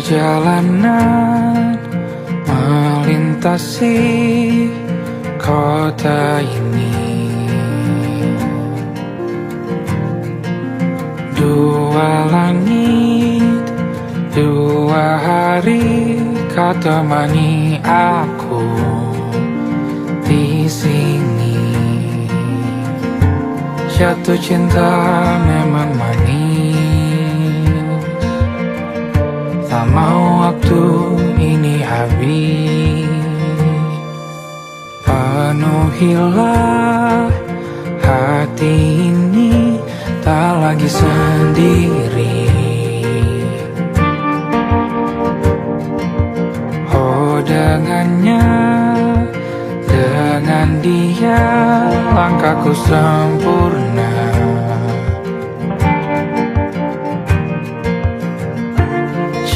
Perjalanan melintasi kota ini, dua langit, dua hari kau temani aku di sini. Jatuh cinta memang manis, tak mau waktu ini habis. Penuhilah hati ini, tak lagi sendiri. Oh dengannya, dengan dia langkahku sempurna.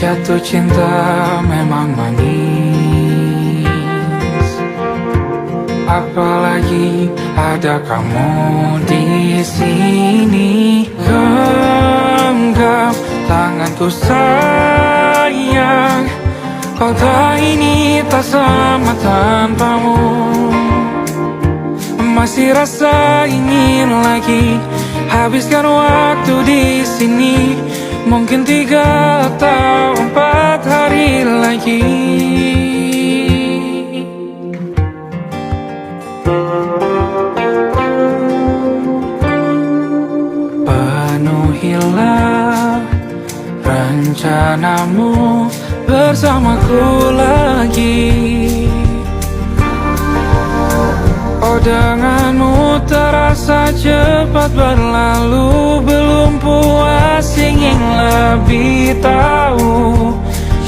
Jatuh cinta memang manis, apalagi ada kamu di sini. Genggam tanganku sayang, kota ini tak sama tanpamu. Masih rasa ingin lagi habiskan waktu di sini. Mungkin 3 atau 4 hari lagi. Penuhilah rencanamu bersamaku lagi. Oh denganmu terasa cepat berlalu, belum puas ingin lebih tahu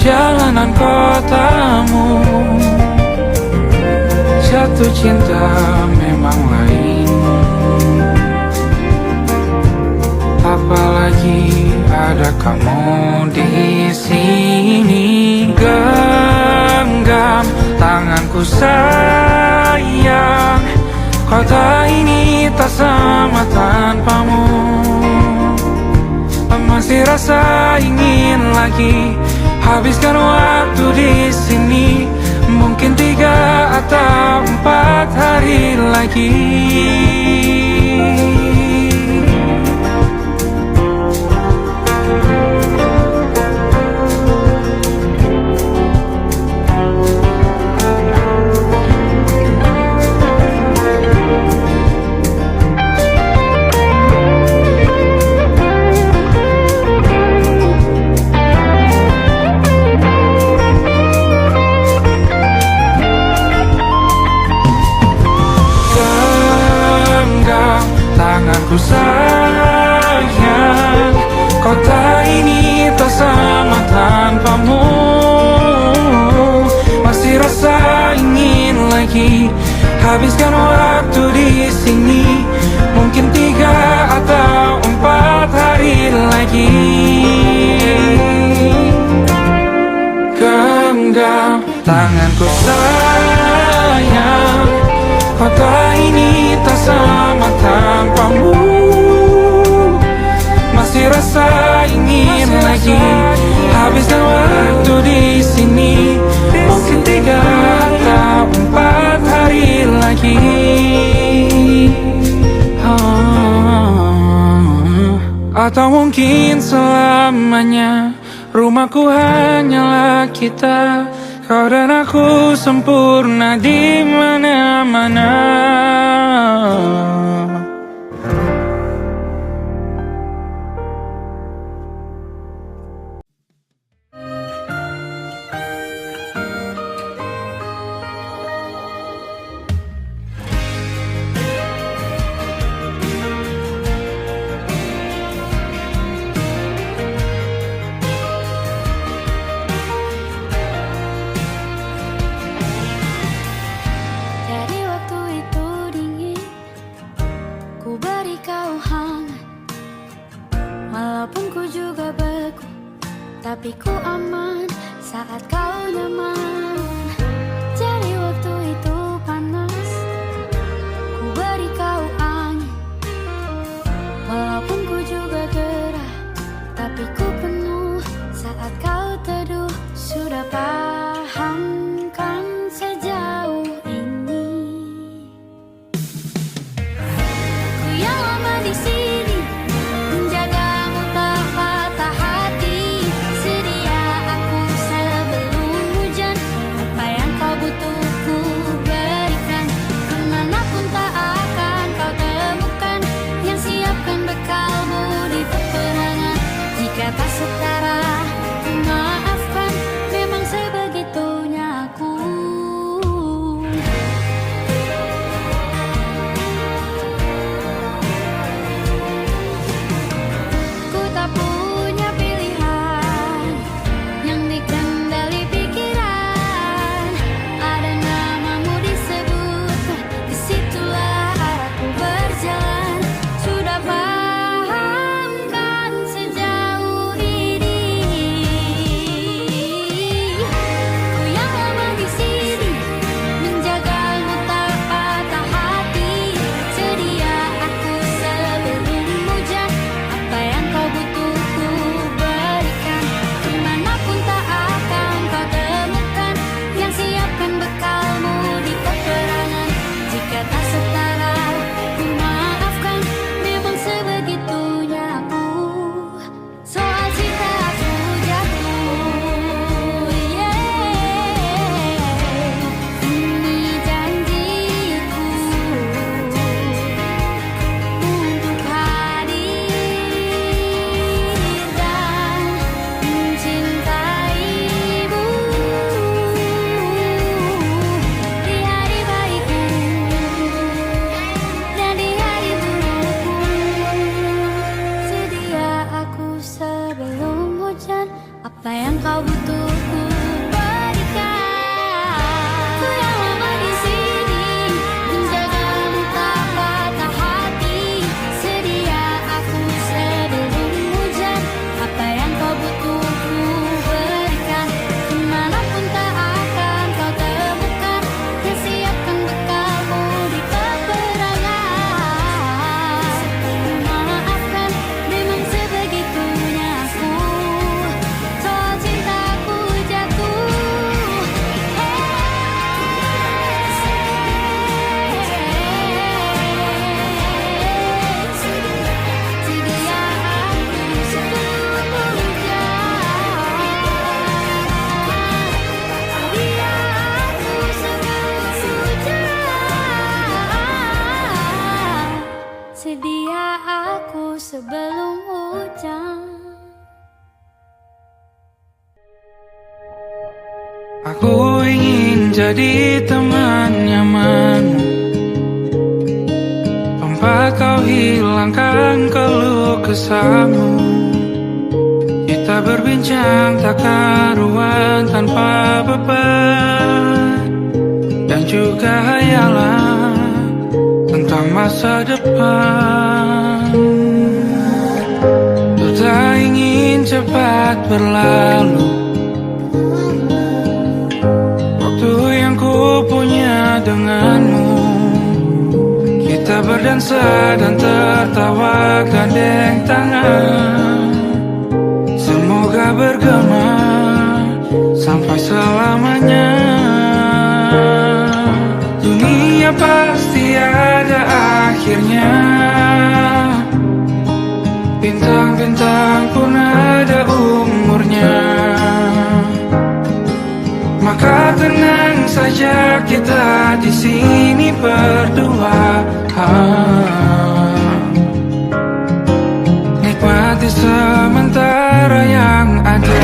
jalanan kotamu. Jatuh cinta memang lain, apalagi ada kamu di sini. Genggam tanganku sayang, kota ini tak sama tanpamu. Masih rasa ingin lagi habiskan waktu di sini. Mungkin 3 atau 4 hari lagi. Tanganku sayang, kota ini tak sama tanpamu. Masih rasa ingin lagi habiskan waktu di sini. Mungkin 3 atau 4 hari lagi. Genggam tanganku sayang, kota ini tak sama tanpamu. Masih rasa ingin lagi habiskan waktu di sini. Mungkin 3 atau 4 hari lagi. Atau mungkin selamanya. Rumahku hanyalah kita, kau dan aku sempurna di mana-mana. butuh ku berikan. Ku yang lama di sini menjagamu tak patah hati. Sedia aku sebelum hujan. Apa yang kau butuh ku berikan. Kemanapun tak akan kau temukan. Siapkan bekalmu di peperangan. Maafkan, memang sebegitunya aku. Soal cintaku jatuh. Sedia aku sebelum hujan. Sedia aku sebelum hujan. Aku ingin jadi teman nyamanmu, tempat kau hilangkan keluh kesahmu. Kita berbincang tak karuan tanpa beban, dan juga hayalan tentang masa depan. Ku tak ingin cepat berlalu waktu yang ku punya denganmu. Kita berdansa dan tertawa gandeng tangan. Semoga bergema sampai selamanya. Dunia pasti ada akhirnya. Bintang-bintang pun ada umurnya. Maka tenang saja kita di sini berdua. Nikmati sementara yang ada.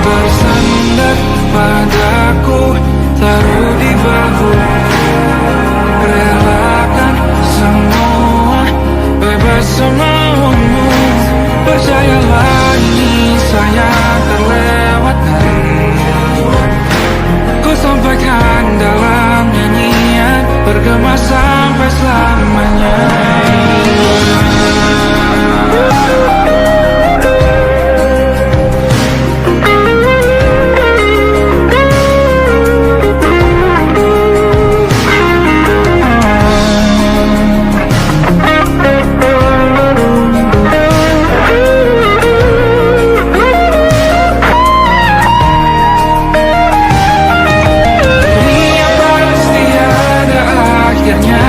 Bersandar padaku, taruh di bahu. Relakan semua, bebas semaumu. Percayalah ini saya terlewatkan. Ku sampaikan dalam nyanyian, bergema sampai selamanya. Dunia pasti ada akhirnya.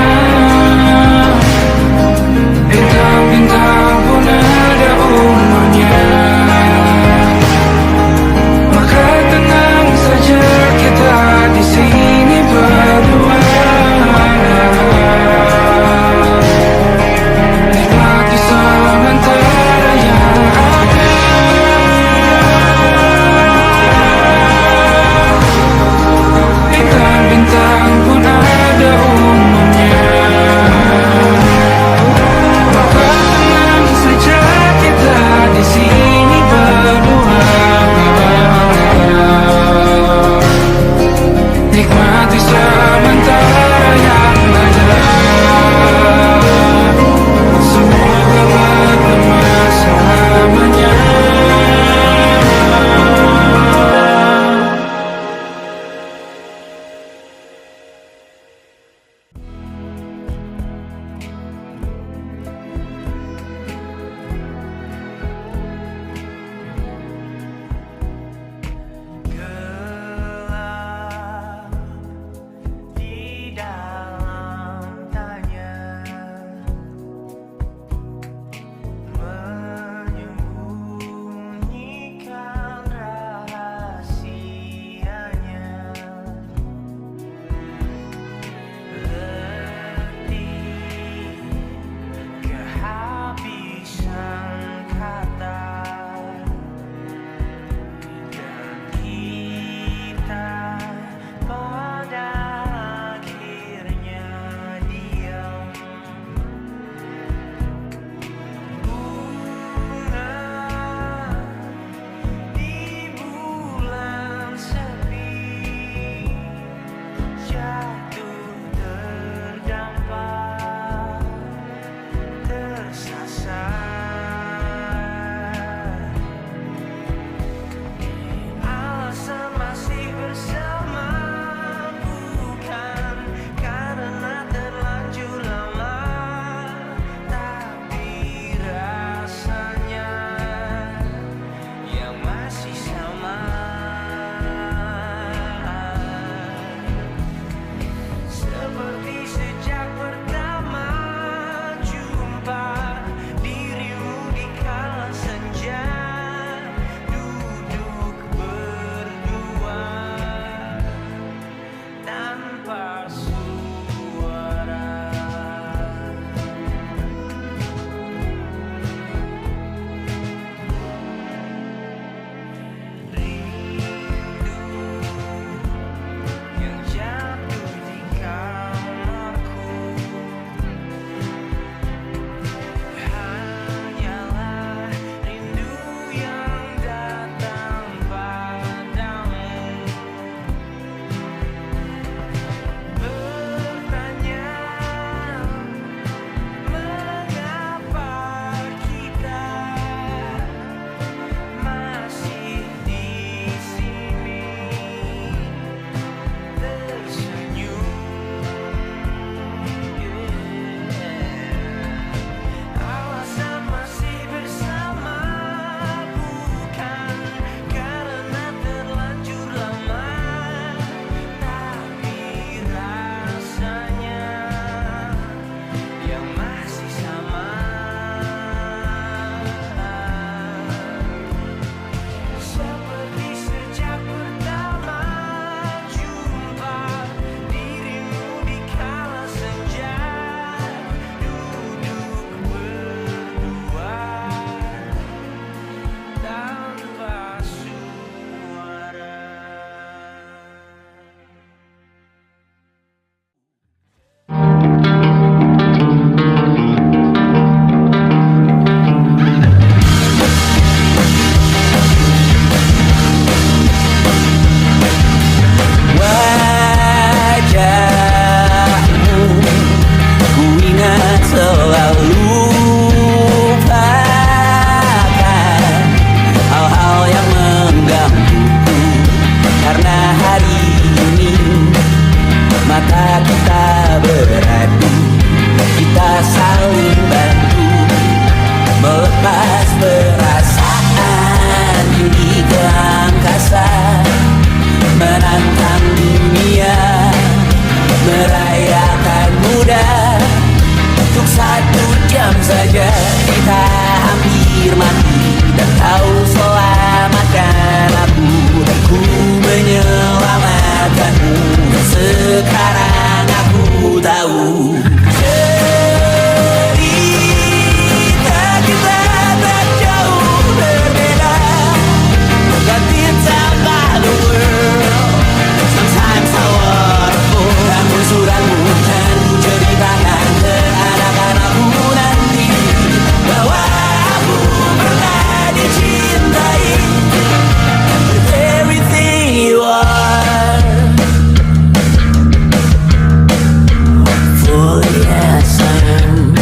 kita beradu, kita saling bantu, melepas perasaan tinggi ke angkasa, menantang dunia, merayakan muda. Untuk 1 jam saja kita hampir mati, dan kau selamatkan aku, dan ku menyelamatkanmu. Dan sekarang aku tahu cerita kita tak jauh berbeda. But it's about the world. Sometimes I waterfall. Namun suratmu kan ku ceritakan ke anak-anakku nanti, bahwa aku pernah dicintai with everything you are. Fully as I am,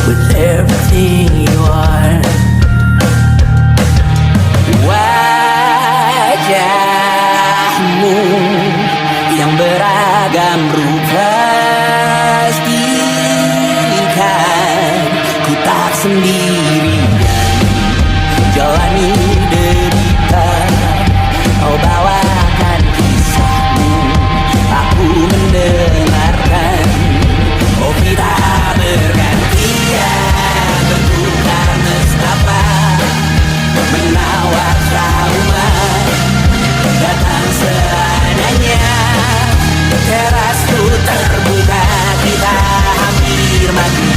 with everything you are. Wajahmu yang beragam rupa pastikan ku tak sendirian jalani derita. Kau bawakan kisahmu, aku mendengarkan. Oh, kita bergantian bertukar nestapa, menawar trauma datang seadanya. Terasku terbuka, kita hampir mati,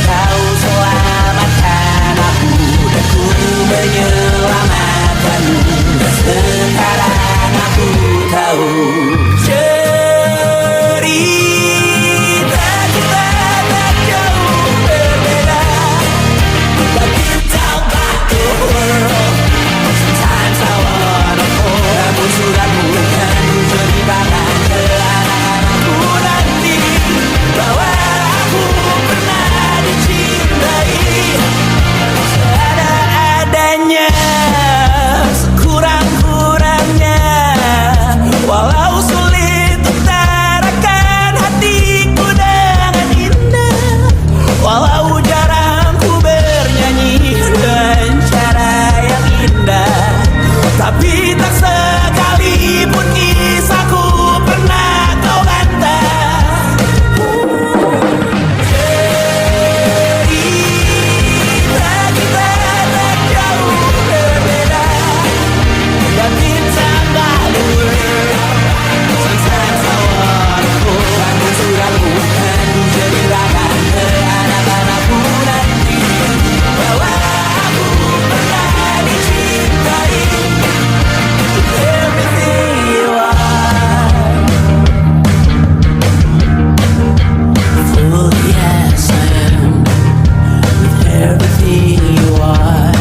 kau selamatkan aku, dan ku menyelamatkanmu. Dan sekarang aku tahu cerita kita tak jauh berbeda. But it's about the world. Sometimes I wanna fall. Namun suratmu kan ku ceritakan ke anak-anakku nanti, bahwa aku pernah dicintai seadanya, sekurang-kurangnya. Walau sulit utarakan hatiku dengan indah, walau jarang ku bernyanyi dengan cara yang indah, tapi tak sekalipun kisahku pernah kau bantah. Cerita kita tak jauh berbeda, but it's about the world. Sometimes I wanna fall. Namun suratmu kan ku ceritakan ke anak-anakku nanti, bahwa aku pernah dicintai with everything you are. Fully as I am, with everything you are.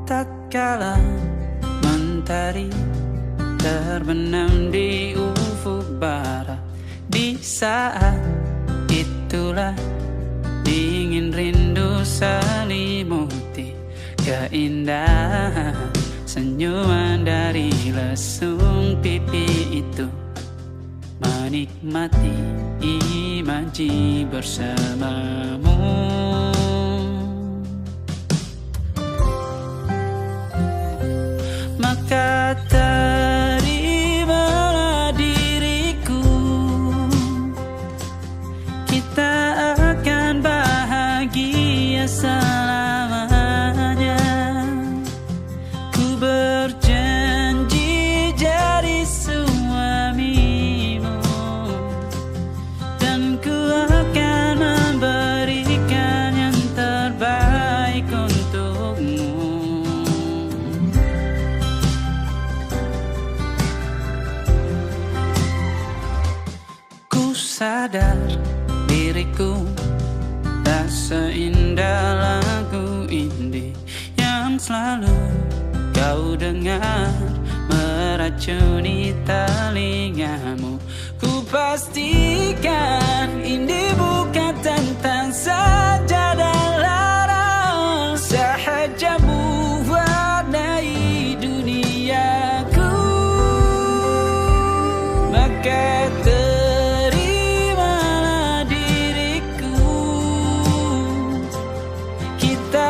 Tak kala mentari terbenam di ufuk barat, di saat itulah dingin rindu selimuti keindahan senyuman dari lesung pipi itu, menikmati imaji bersamamu. Maka terimalah diriku, kita akan bahagia selamanya. Ku berjanji jadi suamimu, dan ku akan memberikan yang terbaik untukmu. Sadar diriku tak seindah lagu indie yang selalu kau dengar meracuni telingamu. Ku pastikan ini bukan tentang saja dan larang, sahaja mewarnai duniaku. Maka terimalah diriku, kita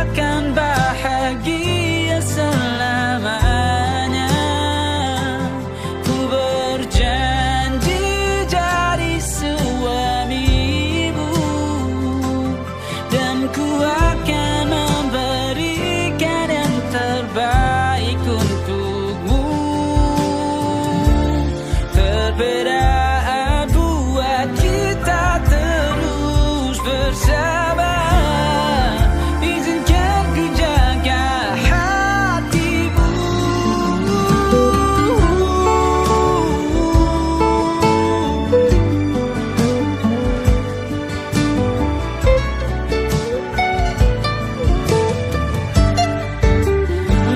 akan bahagia selamanya. Ku berjanji jadi suamimu, dan ku akan memberikan yang terbaik untukmu. Perbedaan buat kita terus bersama. Izinkan ku jaga hatimu.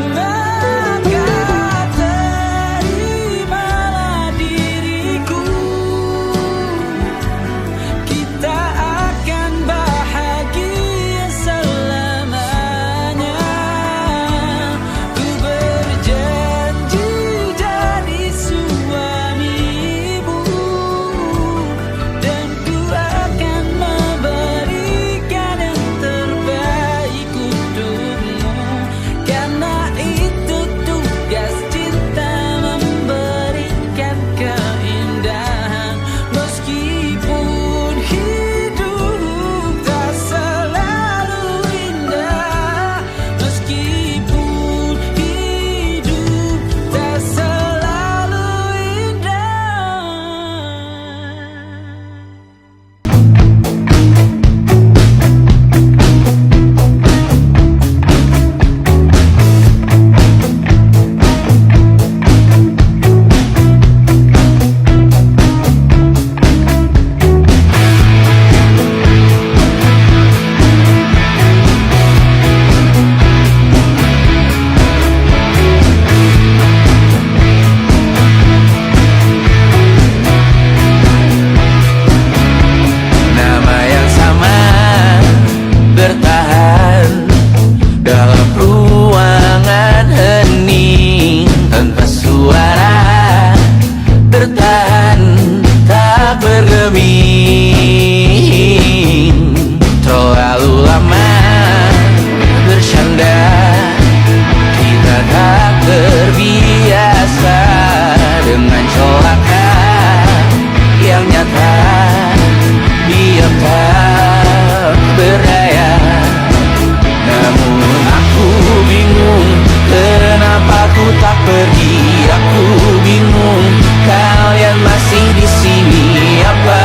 Maka terimalah diriku, kita akan bahagia selamanya. Ku berjanji jadi suamimu, dan ku akan memberikan yang terbaik untukmu. Karena itu tugas cinta, memberikan keindahan. Meskipun hidup tak selalu indah, meskipun hidup tak selalu indah. Nama yang sama bertahan dalam ruangan hening, tanpa suara bertahan tak bergeming. Terlalu lama bersandar, kita tak terbiasa dengan colaka yang nyata. Diam tak berdaya, namun aku bingung kenapa ku tak pergi. Aku bingung kalian masih di sini, apa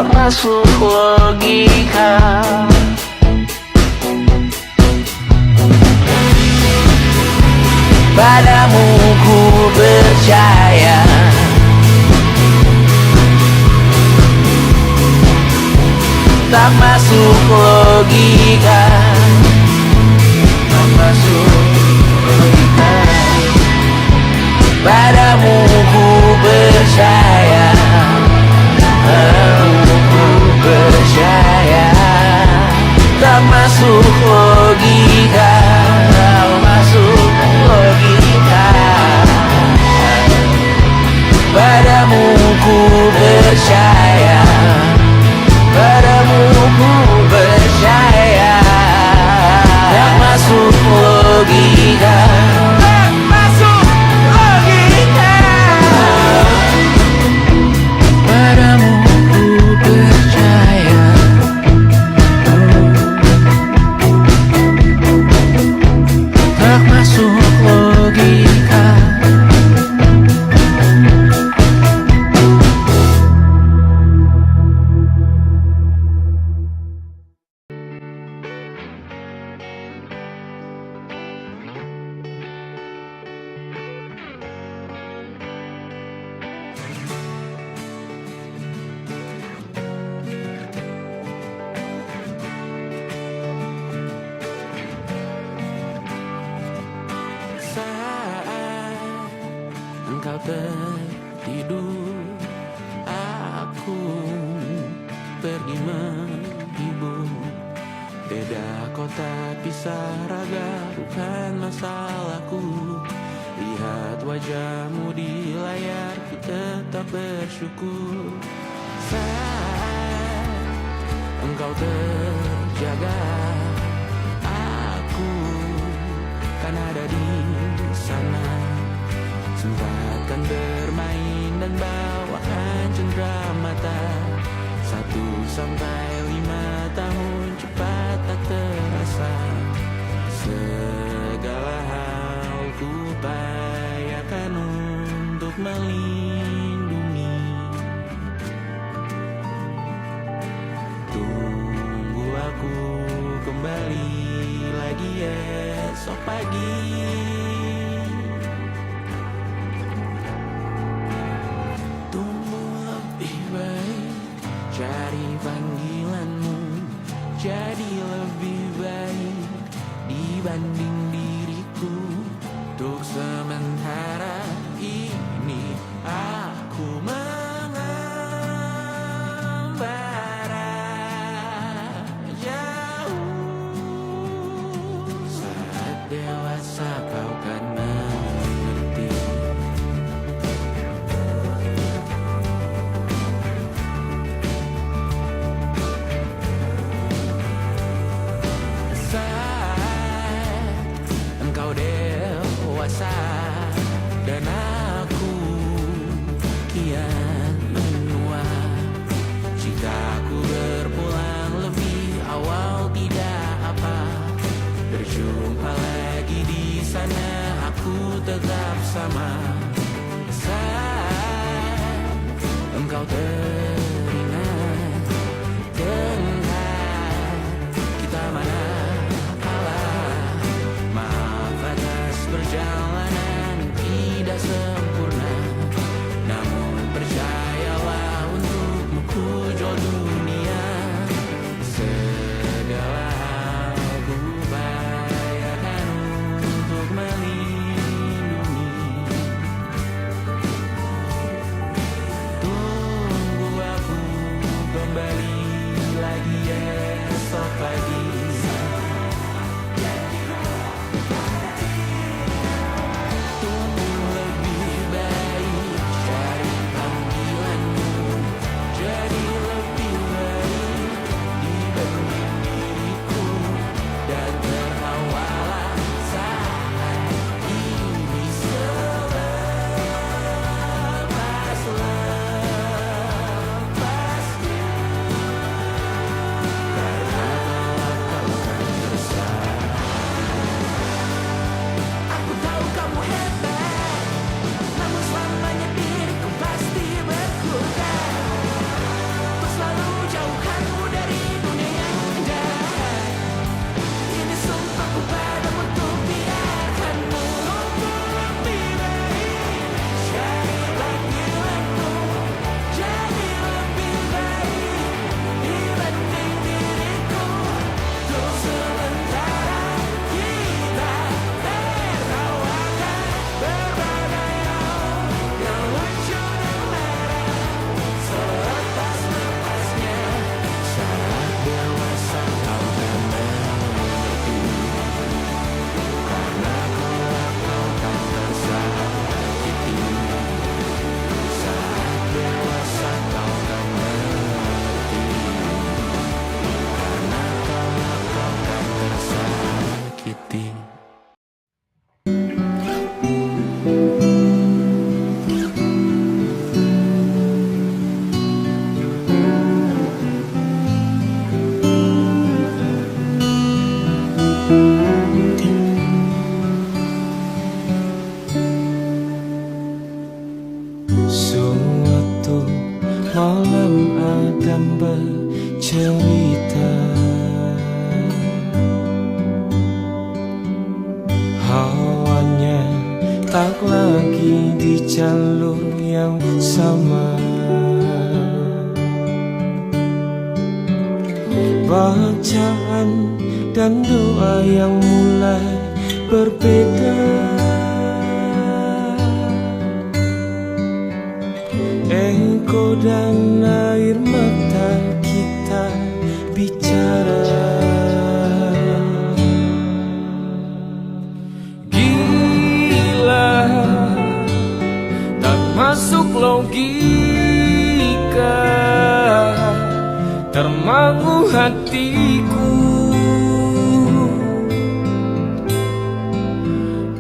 tak masuk logika. Padamu ku percaya, tak masuk logika, tak masuk logika. Padamu ku percaya, padamu ku percaya, tak masuk logika, tak masuk logika. Padamu ku percaya, padamu ku percaya, tak masuk logika, tak masuk logika. Padamu ku percaya, tak masuk logika. Saat engkau tertidur, aku pergi menghibur. Beda kota pisah raga bukan masalahku. Lihat wajahmu di layar, ku tetap bersyukur. Saat engkau terjaga, aku kan ada di sana. Sempatkan bermain dan bawakan cenderamata. 1-5 tahun cepat tak terasa. Segala hal ku upayakan untuk melindungi. Tunggu aku kembali lagi esok pagi. Tumbuh lebih baik, cari panggilanmu, jadi lebih baik dibanding diriku. Untuk sementara ini aku mengembara jauh. Saat dewasa kau kan mengerti. Saat engkau dewasa dan aku kian menua. Jika aku berpulang lebih awal tidak apa. Berjumpa lagi di sana, aku tetap sama. Saat engkau teringat tentang kita mana kalah. Maaf atas perjalanan tidak sempurna, namun percayalah untukmu ku jual dunia. Segala hal ku upayakan untuk melindungi. malam Adam bercerita. Hawanya tak lagi di jalur yang sama. Bacaan dan doa yang mulai berbeda. Ego dan air mata kita bicara. Gila, tak masuk logika, termangu hatiku.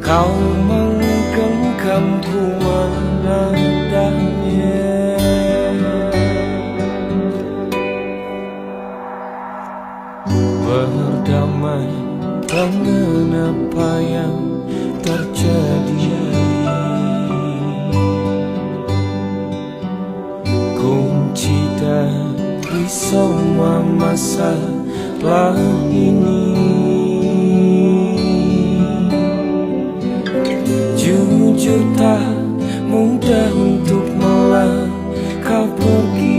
Kau menggenggamku menadanya. Berdamai dengan apa yang terjadi. Kunci dari semua masalah ini. Jujur tak mudah untuk melangkah pergi.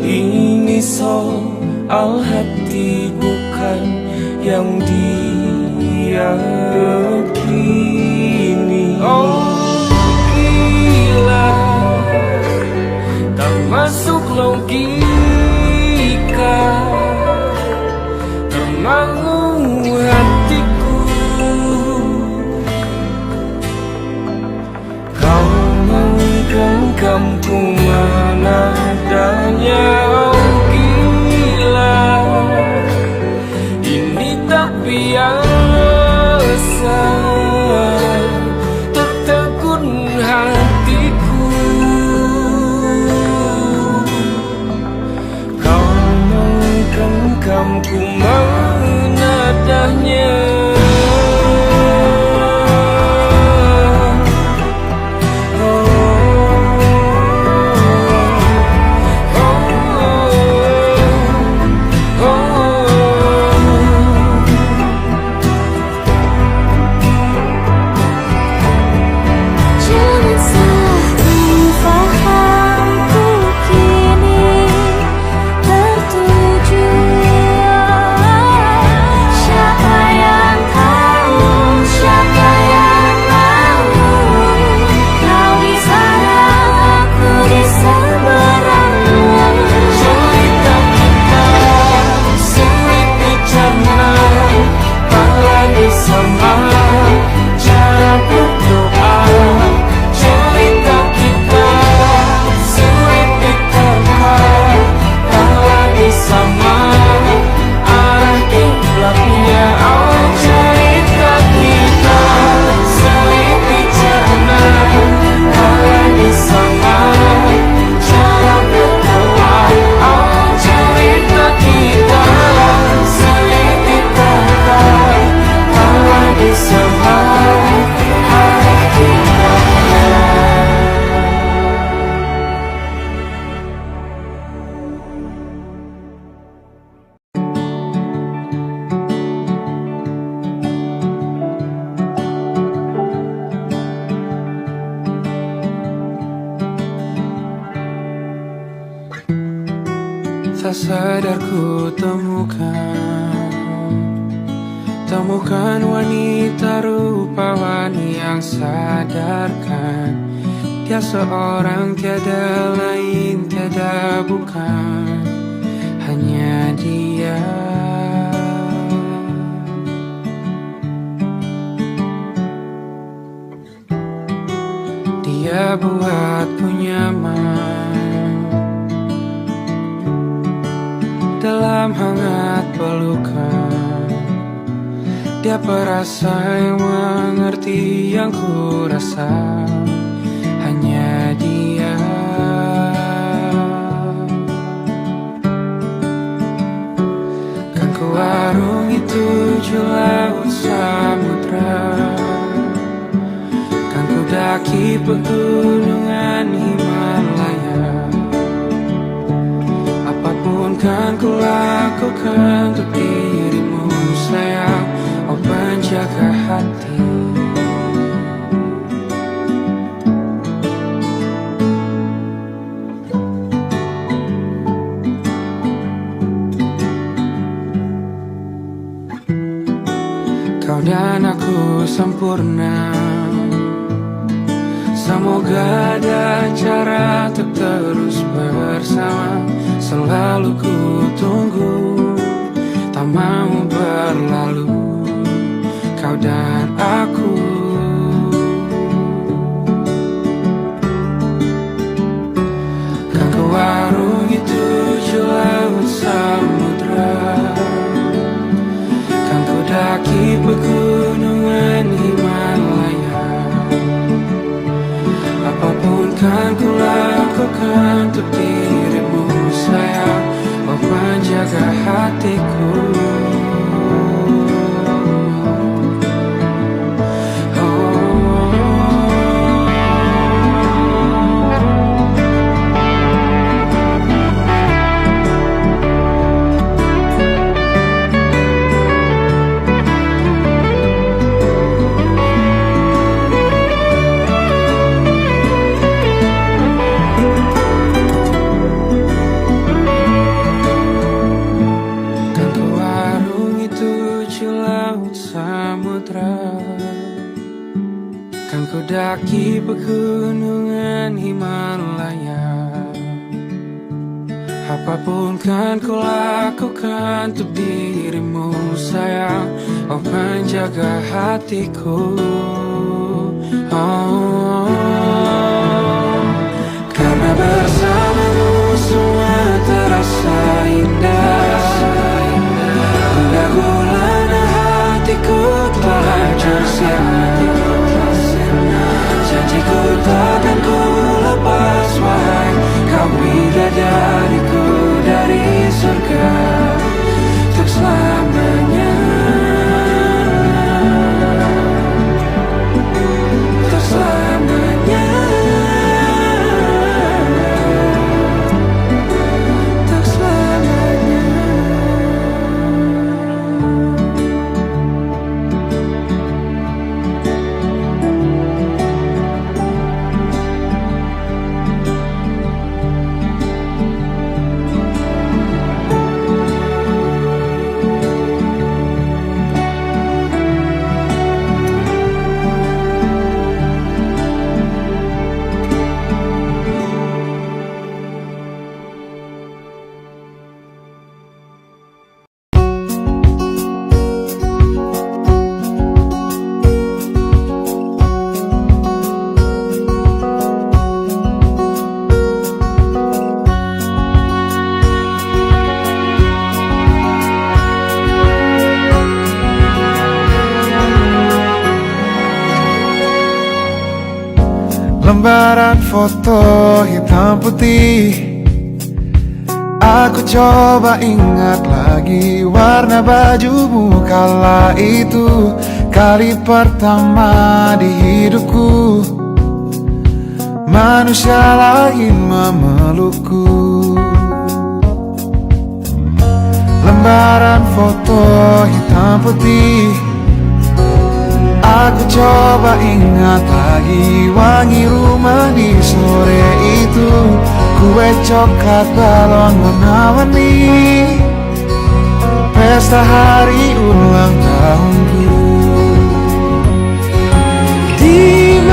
Ini soal hati bukan yang diyakini. Oh gila, tak masuk logika, termangu hatiku. Kau menggenggamku menadanya. Oh gila, ini tak biasa, tertegun hatiku. Kau menggenggamku menadanya. Jangan salah fahamku kini tertuju. Siapa yang tahu, siapa yang mahu. Kau di sana, aku di seberangmu. Cerita kita sulit dicerna, tak lagi sama cara berdoa. Cerita kita sulit diterka, tak lagi sama arah kiblatnya. Oh cerita kita sulit dicerna, tak lagi sama cara berdoa. Oh cerita kita sulit diterka, tak lagi sama arah kiblatnya. Tak sadar ku temukan wanita rupawan yang sadarkan dia seorang, tiada lain, tiada bukan, hanya dia. Dia buatku nyaman dalam hangat pelukan. Dia perasa yang mengerti yang ku rasa, hanya dia. Kan ku arungi 7 laut samudra, kan ku daki pegunungan Himalaya. Apapun kan ku lakukan untuk dirimu sayang, oh penjaga hati. Kau dan aku sempurna, semoga ada cara untuk terus bersama. Selalu ku tunggu, tak mau berlalu, kau dan aku. Kan ku warungi 7 laut samudra, kan ku daki pegunungan Himalaya. Apapun kan ku lakukan untuk dirimu sayang, oh penjaga hatiku. Kan ku daki pegunungan Himalaya. Apapun kan ku lakukan untuk dirimu sayang, oh penjaga hatiku. Karena bersamamu semua terasa indah. Gundah gulana hatiku telah hancur sia-sia. Janjiku takkan ku lepas, wahai kau bidadariku dari surga untuk selamanya, untuk selamanya, untuk selamanya. Lembaran foto hitam putih, aku coba ingat lagi warna bajumu kala itu. Kali pertama di hidupku manusia lain memelukku. Lembaran foto hitam putih, aku coba ingat lagi wangi rumah di sore itu. Kue coklat, balon warna-warni, pesta hari ulang tahunku. Dimanapun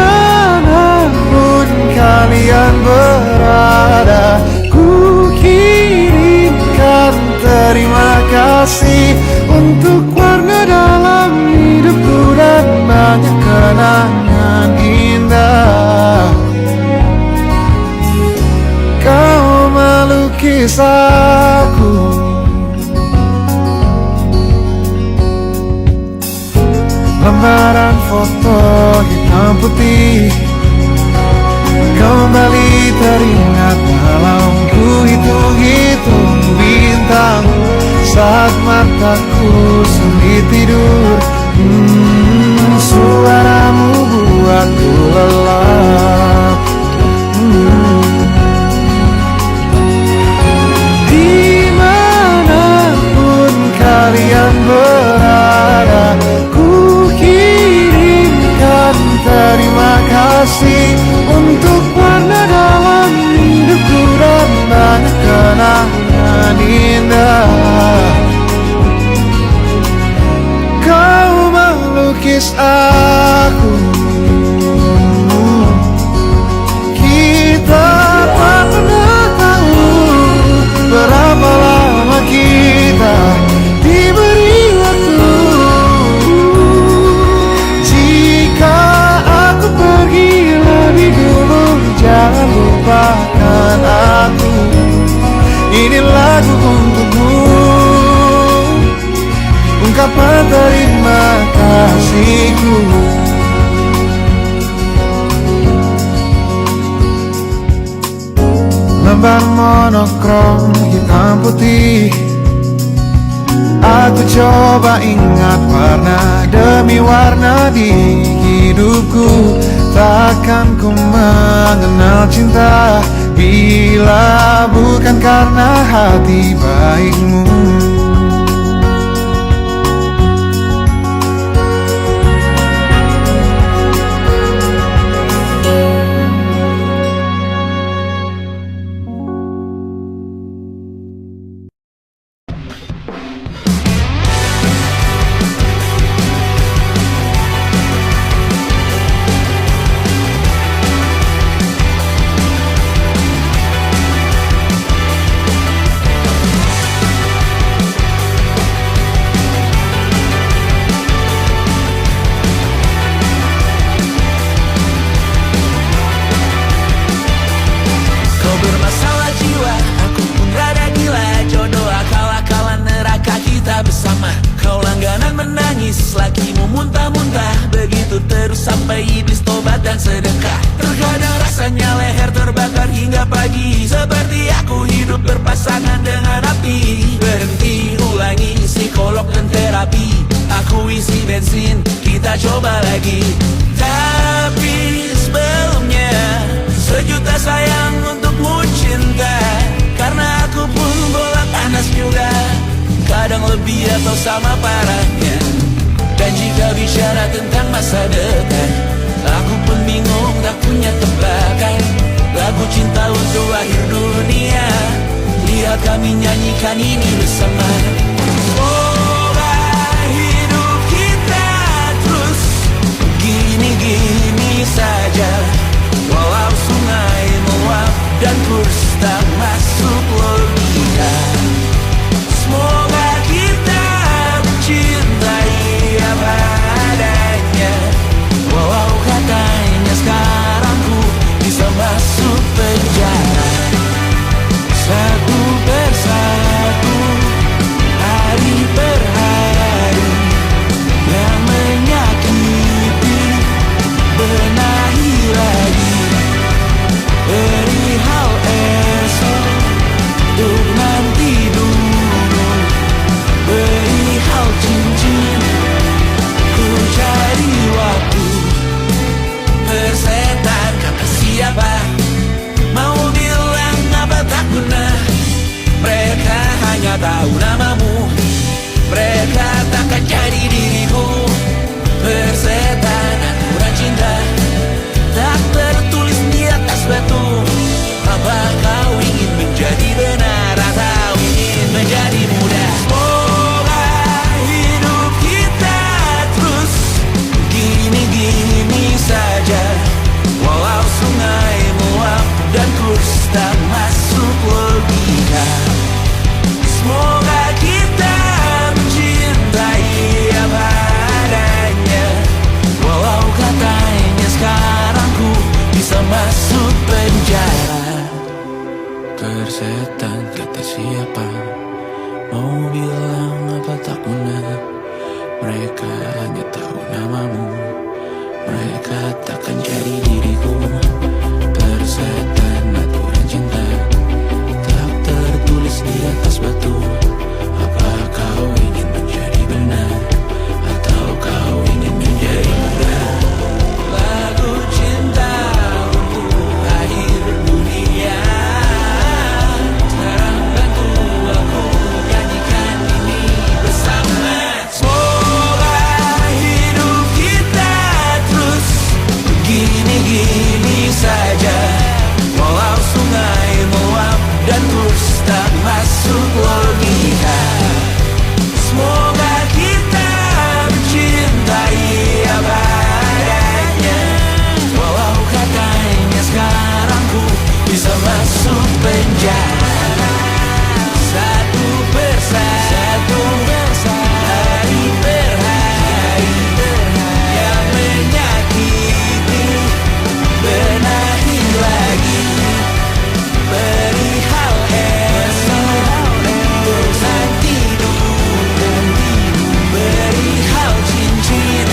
kalian berada, ku kirimkan terima kasih untuk warna dalam hidupku dan banyak kenangan indah. Kau melukis aku, lembaran foto hitam putih kembali teringat dalam ku hitung-hitung bintang saat mataku sulit tidur. Suaramu buatku lelah. kasih untuk warna dalam hidupku dan banyak kenangan indah. Kau melukis aku, kita tak pernah tahu berapa lama kita diberi waktu. Jika aku pergi lebih dulu, jangan lupakan aku. Ini lagu untukmu, ungkapan terima kasihku. Lembar monokrom hitam putih, aku coba ingat warna demi warna di hidupku. Takkan ku mengenal cinta bila bukan karena hati baikmu. Begini begini saja. Walau sungai meluap dan terus tak masuk logika. Semoga kita mencintai apa adanya. Walau katanya sekarang ku bisa masuk penjara. Satu persatu, hari per hari, yang menyakiti benahi lagi. Perihal esok, urusan tidur, perihal cincin,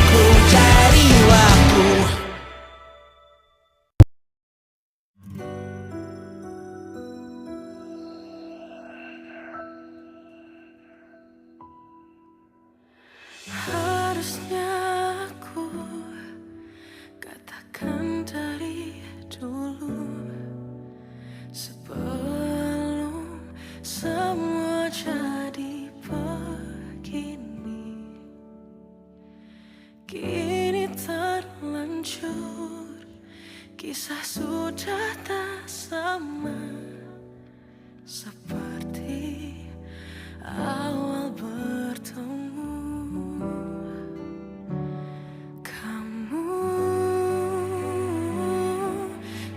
ku cari waktu. Harusnya aku katakan dari dulu, sebelum semua jadi begini. Kini terlanjur, kisah sudah tak sama seperti awal bertemu. Kamu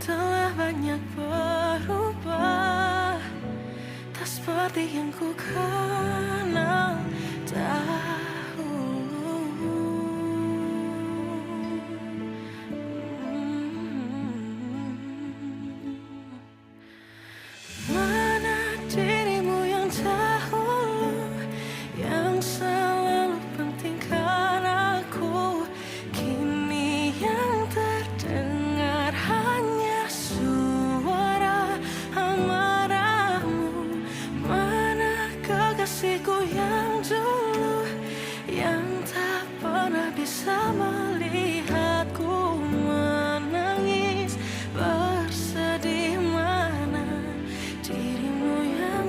telah banyak berubah, tak seperti yang ku kenal dahulu. Mana dirimu yang dahulu, yang selalu pentingkan aku. Kini yang terdengar hanya suara amarahmu. Mana kekasihku yang dulu, yang tak pernah bisa melihatku menangis bersedih. Mana dirimu yang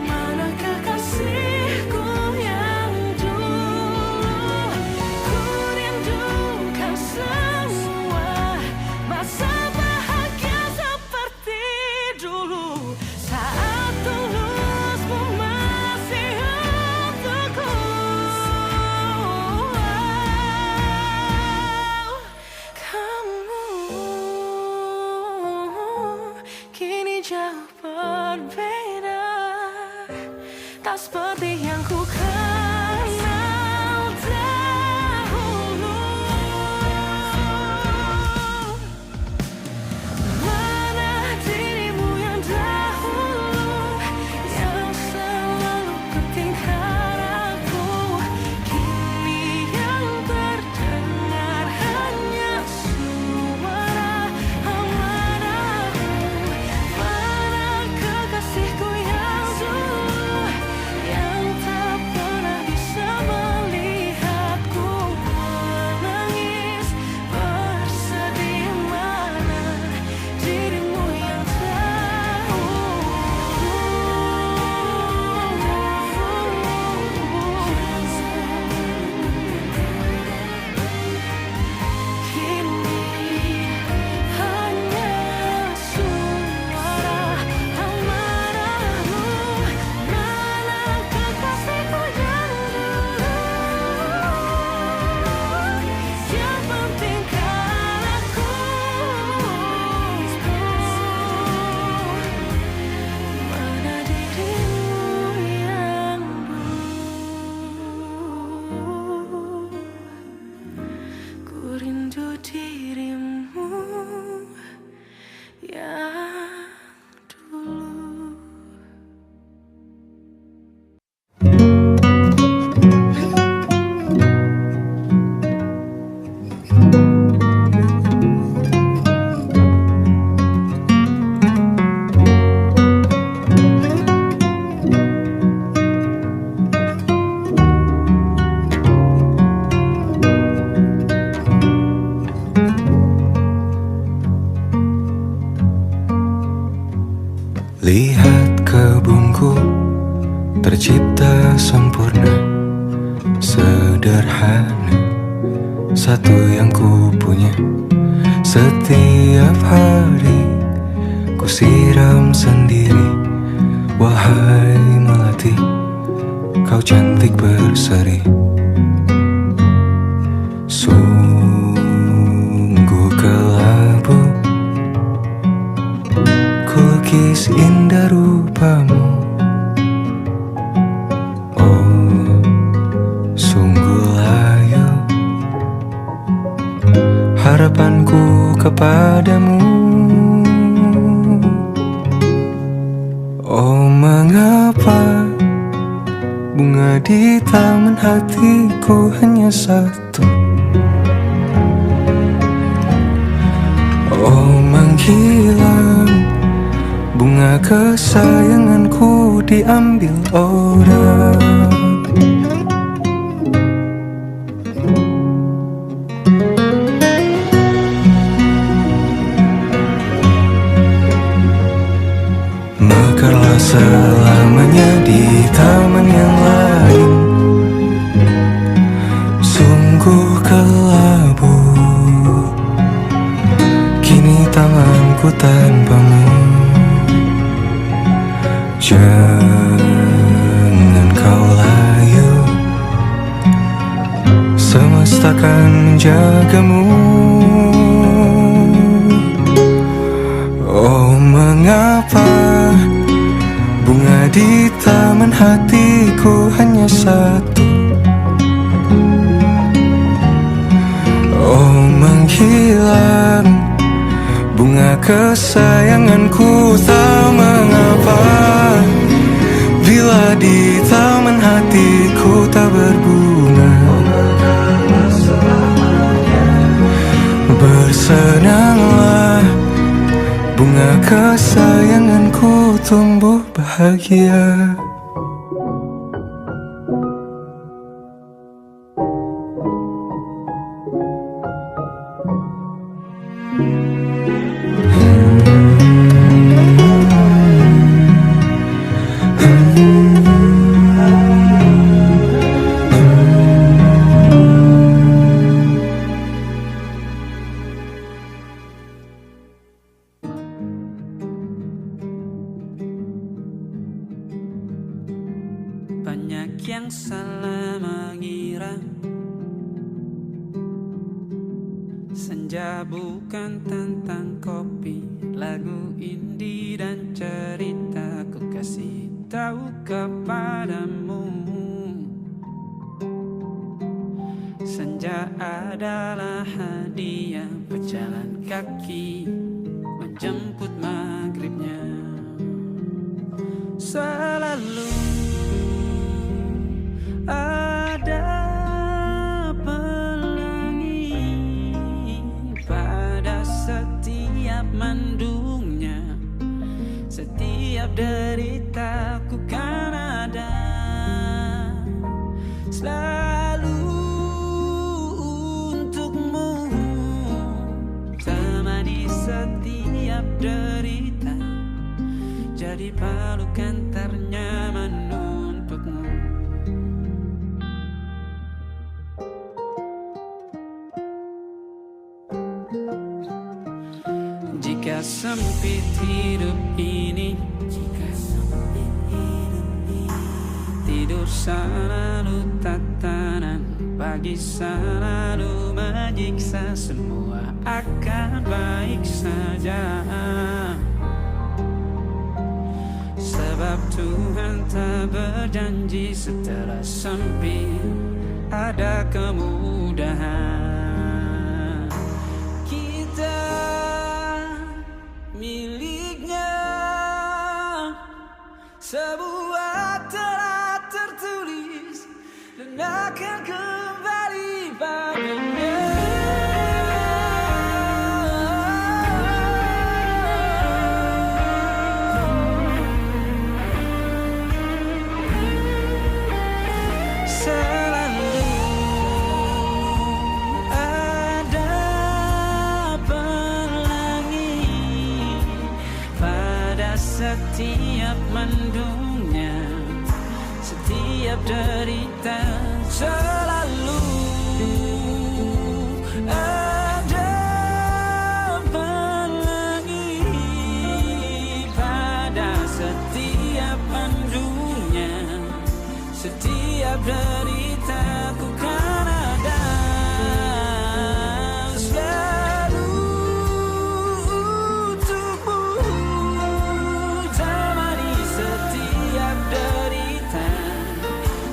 mana kekasihku yang dulu, ku rindukan semua masa bahagia seperti dulu. Saat tulusmu masih untukku. Kamu kini jauh berbeda, tak seperti yang ku kenal dahulu. Mana dirimu yang dahulu, yang selalu pentingkan aku. Kini yang terdengar hanya suara amarahmu. Mana kekasihku yang dulu, yang tak pernah bisa melihatku menangis bersedih. Mana dirimu yang kini hanya suara amarahmu. Mana kekasihku yang dulu, yang pentingkan aku. Mana dirimu yang dulu, ku rindu dirimu yang dulu. Cintaku tercipta sempurna, sederhana, satu yang ku punya. Setiap hari ku siram sendiri. Wahai melati, kau cantik berseri. Sungguh kelabu ku lukis indah rupamu. Oh, sungguh layu harapanku kepadamu. Oh, mengapa bunga di taman hatiku hanya satu? Oh, menghilang bunga kesayanganku diambil orang. Mekarlah selamanya di taman yang lain. Sungguh kelabu kini tanganku tanpamu. Jangan kau layu, semesta akan menjagamu. Oh, mengapa bunga di taman hatiku hanya satu? Oh, menghilang bunga kesayanganku. Tak mengapa bila di taman hatiku tak berbunga. Bersenanglah bunga kesayanganku tumbuh bahagia. Banyak yang salah mengira senja bukan tentang kopi, lagu indie dan cerita. Ku kasih tahu kepadamu, senja adalah hadiah pejalan kaki menjemput maghribnya. Selalu ada pelangi pada setiap mendungnya. Setiap deritaku kan ada selalu untukmu. Temani setiap derita, jadi pelukan ternyaman untukmu. Jika sempit hidup ini, tidur selalu tatanan, pagi selalu menyiksa, semua akan baik saja. Sebab Tuhan tak berjanji setelah sempit ada kemudahan. Kita miliknya, sebuah telah tertulis dan akan kembali padanya. Selalu ada pelangi pada setiap mendungnya. setiap derita selalu ada pelangi pada setiap pandunya. Setiap deritaku kan ada selalu untukmu, temani setiap derita,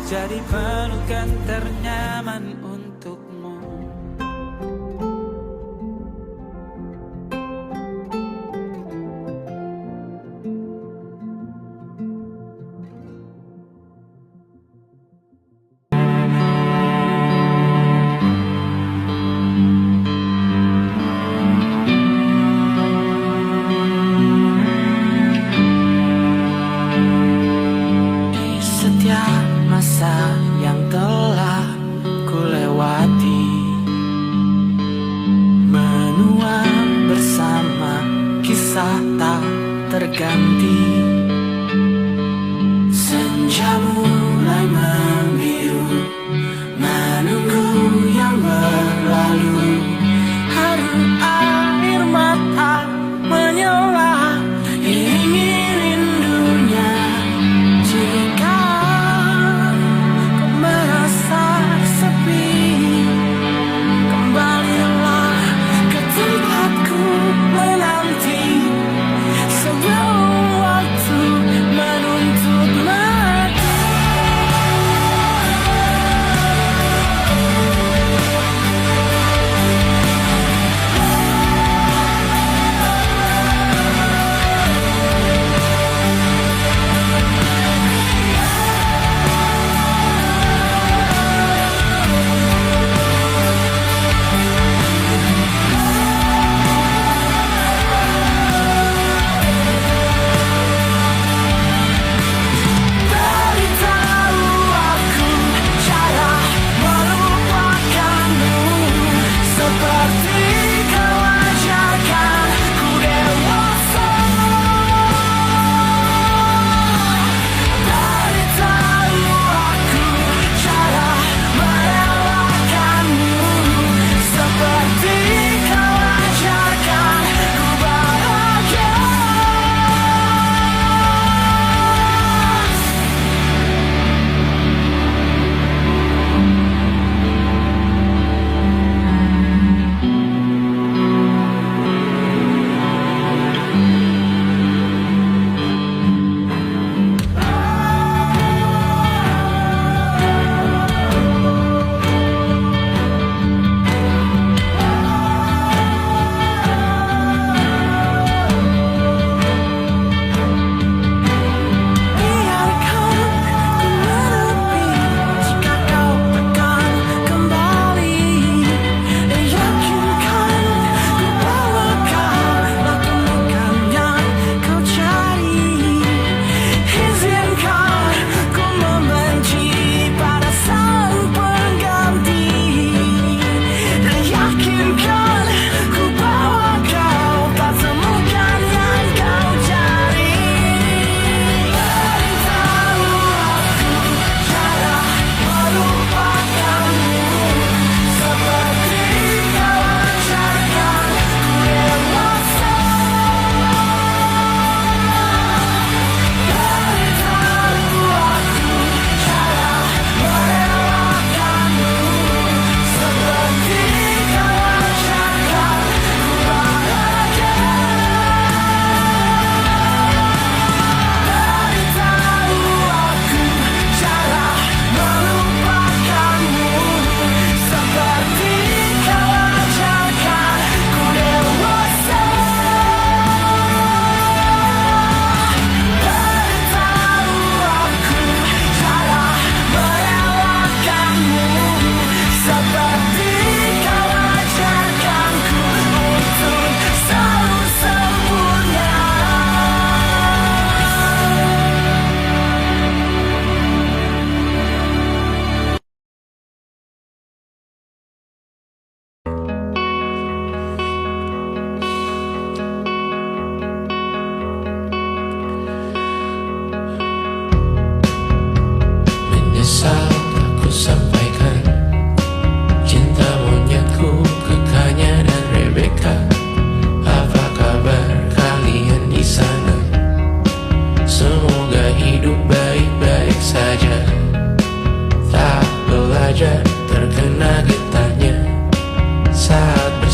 jadi pelukan ternyaman untukmu. Di setiap masa yang telah ku lewati, menua bersama kisah tak terganti. Senja mulai membiru, menunggu yang berlalu. Haru air mata menyala, iringi rindunya. Jika kau merasa sepi, kembalilah ke tempatku menanti, sebelum waktu menuntut mati. Beritahu aku cara melupakanmu, seperti kau ajarkan ku dewasa. Beritahu aku cara merelakanmu, seperti kau ajarkan ku bahagia.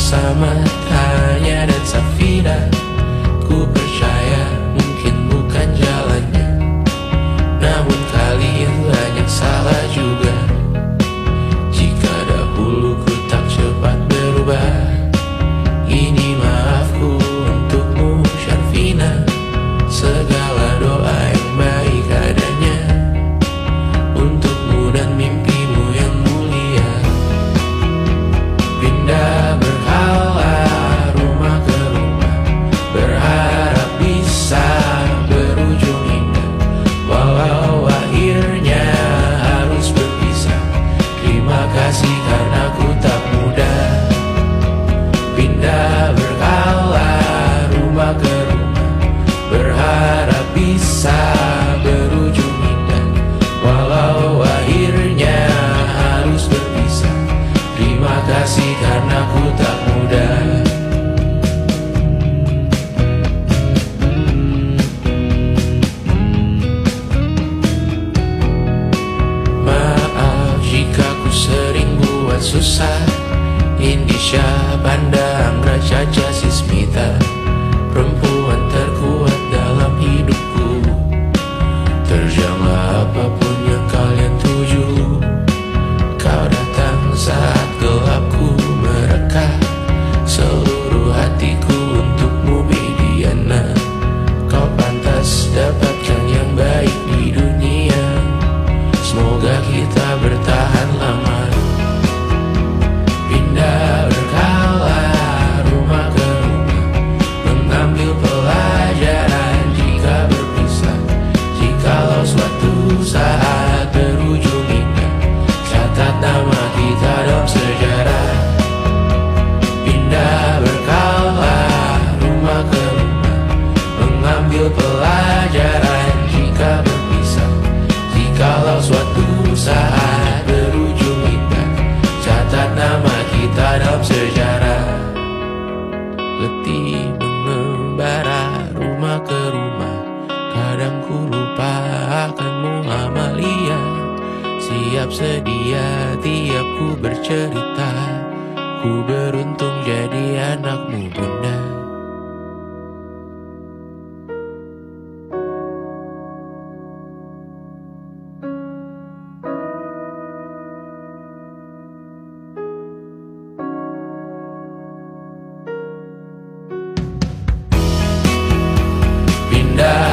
bersama Tanya dan Safina. Ku percaya mungkin bukan jalannya, namun kalian banyak salah juga. Jika dahulu ku tak cepat berubah, ini maafku untukmu Syarfina. Segala doa yang baik adanya untukmu dan mimpimu yang mulia. Pindah berhala rumah ke rumah, berharap bisa berujung indah. Walau akhirnya harus berpisah, terima kasih karena ku tak mudah. Pindah berhala rumah ke rumah, berharap bisa berujung indah. Walau akhirnya harus berpisah, terima kasih karena ku tak mudah. Maaf jika ku sering buat susah. Indisha, Banda, Anggra, Caca, Sismita, perempuan terkuat dalam hidupku. Terjanglah apapun yang kalian tuju. Kau datang saat gelapku mereka, seluruh hatiku untukmu Bidiana. Kau pantas dapatkan yang baik di dunia, semoga kita bertahan lama. Pindah berkala rumah ke rumah, mengambil pelajaran jika berpisah. Jikalau suatu saat berujung indah, catat nama kita dalam sejarah. Pindah berkala rumah ke rumah, mengambil pelajaran jika berpisah. Jikalau suatu saat berujung indah, catat nama kita dalam sejarah. Letih mengembara rumah ke rumah, kadang ku lupa akanmu Amalia. Siap sedia tiap ku bercerita, ku beruntung jadi anakmu bunda. Pindah